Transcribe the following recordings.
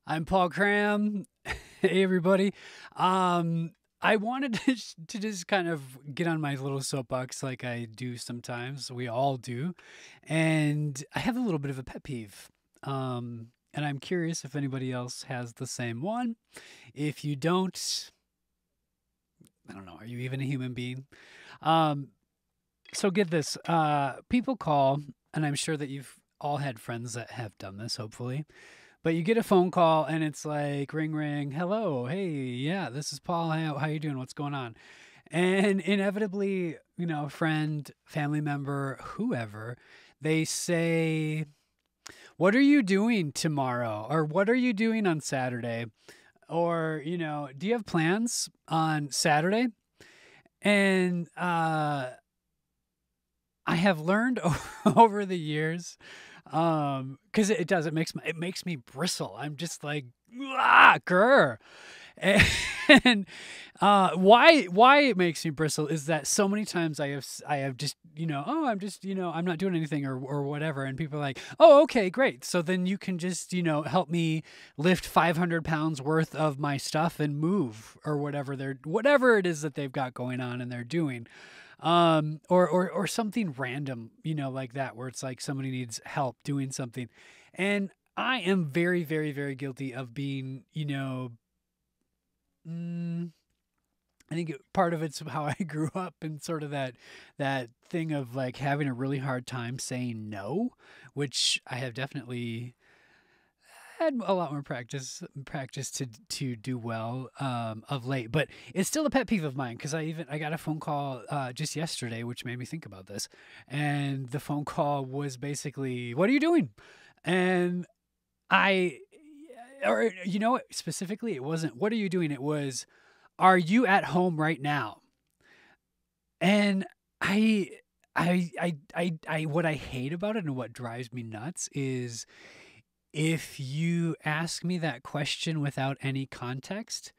I'm Paul Cram. Hey, everybody. I wanted to just kind of get on my little soapbox like I do sometimes. We all do. And I have a little bit of a pet peeve. And I'm curious if anybody else has the same one. If you don't, I don't know, are you even a human being? Um, so get this. People call, and I'm sure that you've all had friends that have done this, hopefully. But you get a phone call and it's like ring ring, hello, hey, yeah, this is Paul. How you doing? What's going on? And inevitably, a friend, family member, whoever, they say, "What are you doing tomorrow?" or "What are you doing on Saturday?" or, "Do you have plans on Saturday?" And I have learned over the years, because it does, it makes me bristle. I'm just like, ah, grr. And why it makes me bristle is that so many times I have just, oh, I'm just, I'm not doing anything or whatever, and people are like, oh, okay, great, so then you can just, help me lift 500 pounds worth of my stuff and move, or whatever it is that they've got going on and they're doing, or something random, like that, where it's like somebody needs help doing something. And I am very, very, very guilty of being, mm, I think part of it's how I grew up, and sort of that thing of like having a really hard time saying no, which I have definitely had a lot more practice to do well, of late. But it's still a pet peeve of mine, because I got a phone call just yesterday, which made me think about this. And the phone call was basically, "What are you doing?" And I, or specifically, it wasn't "What are you doing?" It was, "Are you at home right now?" And I. What I hate about it and what drives me nuts is, if you ask me that question without any context,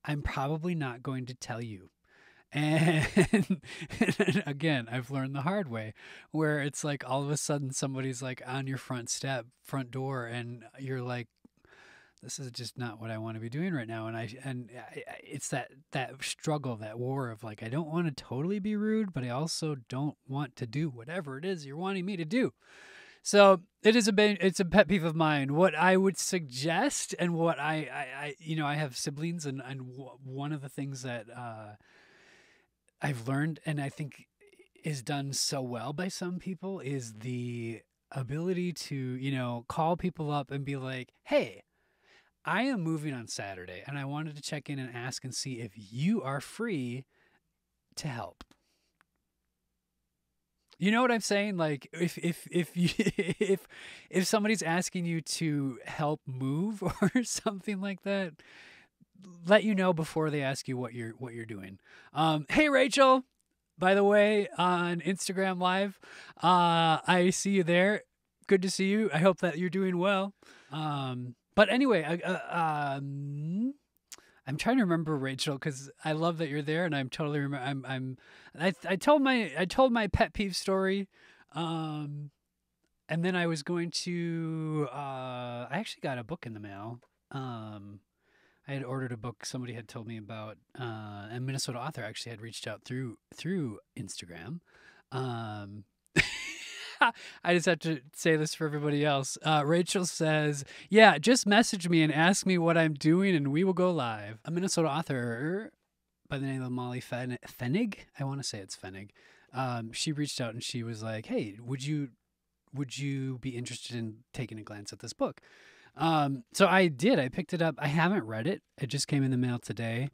I'm probably not going to tell you. And, and again, I've learned the hard way, where it's like all of a sudden somebody's like on your front door, and you're like, this is just not what I want to be doing right now. It's that struggle, that war of like, I don't want to totally be rude, but I also don't want to do whatever it is you're wanting me to do. So it's a pet peeve of mine. What I would suggest, and what I have siblings, and one of the things that I've learned, and I think is done so well by some people, is the ability to, call people up and be like, "Hey, I am moving on Saturday, and I wanted to check in and ask and see if you are free to help." You know what I'm saying? Like, if you if somebody's asking you to help move or something like that, let you know before they ask you what you're doing. Hey, Rachel, by the way, on Instagram Live, I see you there. Good to see you. I hope that you're doing well. But anyway, I'm trying to remember, Rachel, because I love that you're there, and I'm totally remember. I told my pet peeve story, um, and then I was going to. I actually got a book in the mail. Um, I had ordered a book somebody had told me about. A Minnesota author actually had reached out through Instagram. Um, I just have to say this for everybody else. Rachel says, "Yeah, just message me and ask me what I'm doing, and we will go live." A Minnesota author by the name of Molly Fenig. I want to say it's Fenig. She reached out and she was like, "Hey, would you be interested in taking a glance at this book?" So I did. I picked it up. I haven't read it. It just came in the mail today.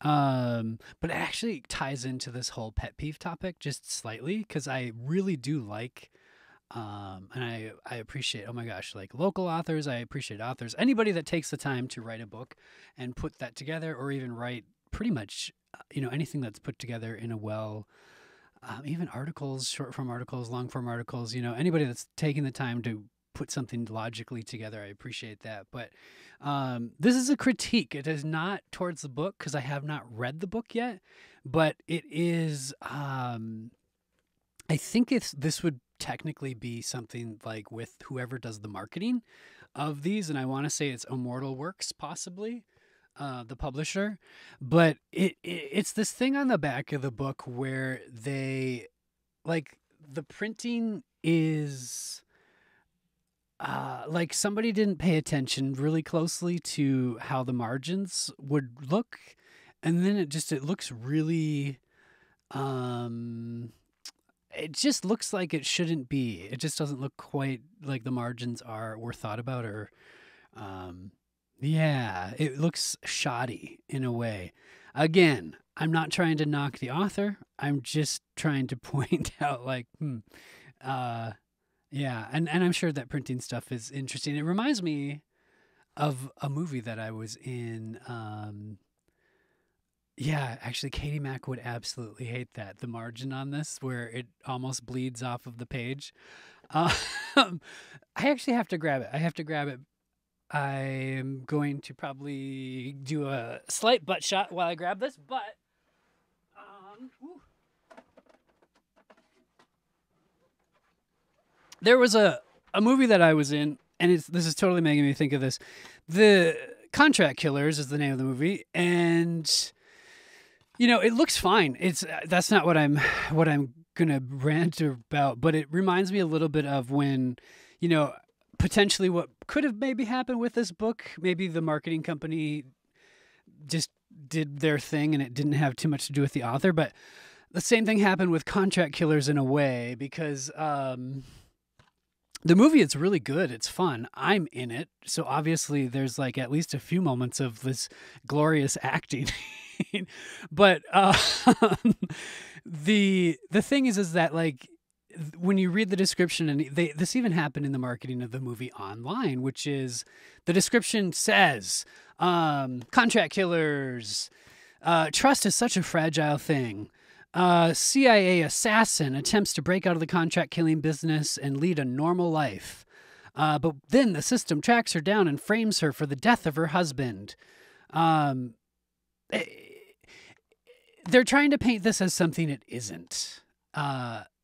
But it actually ties into this whole pet peeve topic just slightly, because I really do like, and I appreciate, oh my gosh, like local authors. I appreciate authors. Anybody that takes the time to write a book and put that together, or even write pretty much, anything that's put together in a even articles, short form articles, long form articles, anybody that's taking the time to put something logically together, I appreciate that. But this is a critique. It is not towards the book, because I have not read the book yet, but it is. I think this would technically be something like with whoever does the marketing. of these, and I want to say it's Immortal Works, possibly, the publisher. But it's this thing on the back of the book where they like the printing is like somebody didn't pay attention really closely to how the margins would look, and then it looks really it just looks like it shouldn't be. It just doesn't look quite like the margins were thought about, or yeah, it looks shoddy in a way. Again, I'm not trying to knock the author. I'm just trying to point out like uh yeah, and I'm sure that printing stuff is interesting. It reminds me of a movie that I was in. Yeah, actually, Katie Mack would absolutely hate that. The margin on this, where it almost bleeds off of the page. Um, I actually have to grab it. I have to grab it. I'm going to probably do a slight butt shot while I grab this, but whew. There was a movie that I was in, and this is totally making me think of this. The Contract Killers is the name of the movie, and it looks fine. It's that's not what I'm gonna rant about, but it reminds me a little bit of when, potentially what could have maybe happened with this book. Maybe the marketing company just did their thing and it didn't have too much to do with the author. But the same thing happened with Contract Killers in a way, because the movie is really good. It's fun. I'm in it. So obviously there's like at least a few moments of this glorious acting. But the thing is that like when you read the description, and this even happened in the marketing of the movie online, which is the description says, contract killers, trust is such a fragile thing. CIA assassin attempts to break out of the contract killing business and lead a normal life. But then the system tracks her down and frames her for the death of her husband. They're trying to paint this as something it isn't.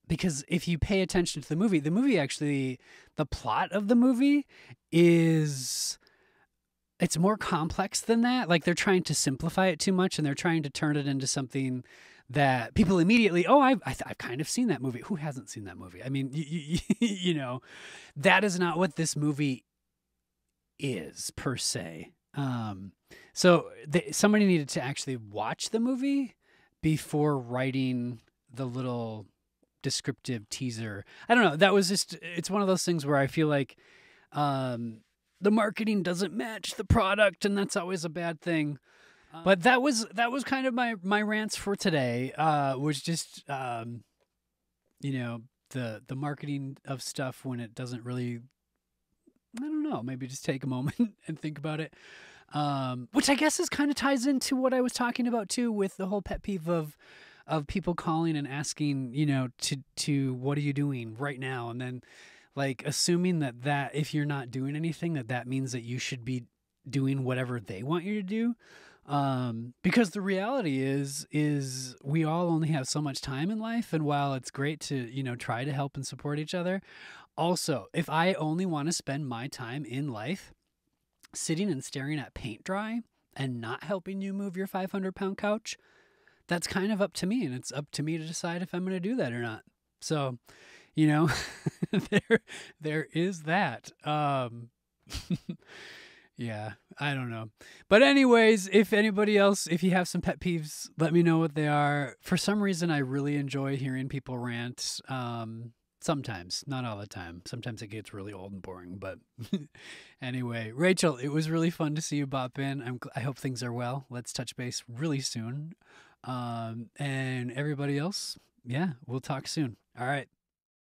Because if you pay attention to the movie actually, the plot of the movie it's more complex than that. Like they're trying to simplify it too much, and they're trying to turn it into something that people immediately, I've kind of seen that movie. Who hasn't seen that movie? I mean, that is not what this movie is per se. So somebody needed to actually watch the movie before writing the little descriptive teaser. I don't know. That was it's one of those things where I feel like the marketing doesn't match the product, and that's always a bad thing. But that was kind of my rants for today. Was just the marketing of stuff when it doesn't really, I don't know, maybe just take a moment and think about it. Which I guess is kind of ties into what I was talking about too, with the whole pet peeve of people calling and asking, to what are you doing right now, and then like assuming that if you're not doing anything, that means that you should be doing whatever they want you to do. Because the reality is we all only have so much time in life. And while it's great to, try to help and support each other, also, if I only want to spend my time in life sitting and staring at paint dry and not helping you move your 500-pound couch, that's kind of up to me. And it's up to me to decide if I'm going to do that or not. So, there is that. Yeah, I don't know. But anyways, if anybody else, if you have some pet peeves, let me know what they are. For some reason, I really enjoy hearing people rant. Sometimes, not all the time. Sometimes it gets really old and boring. But anyway, Rachel, it was really fun to see you bop in. I hope things are well. Let's touch base really soon. And everybody else, yeah, we'll talk soon. All right.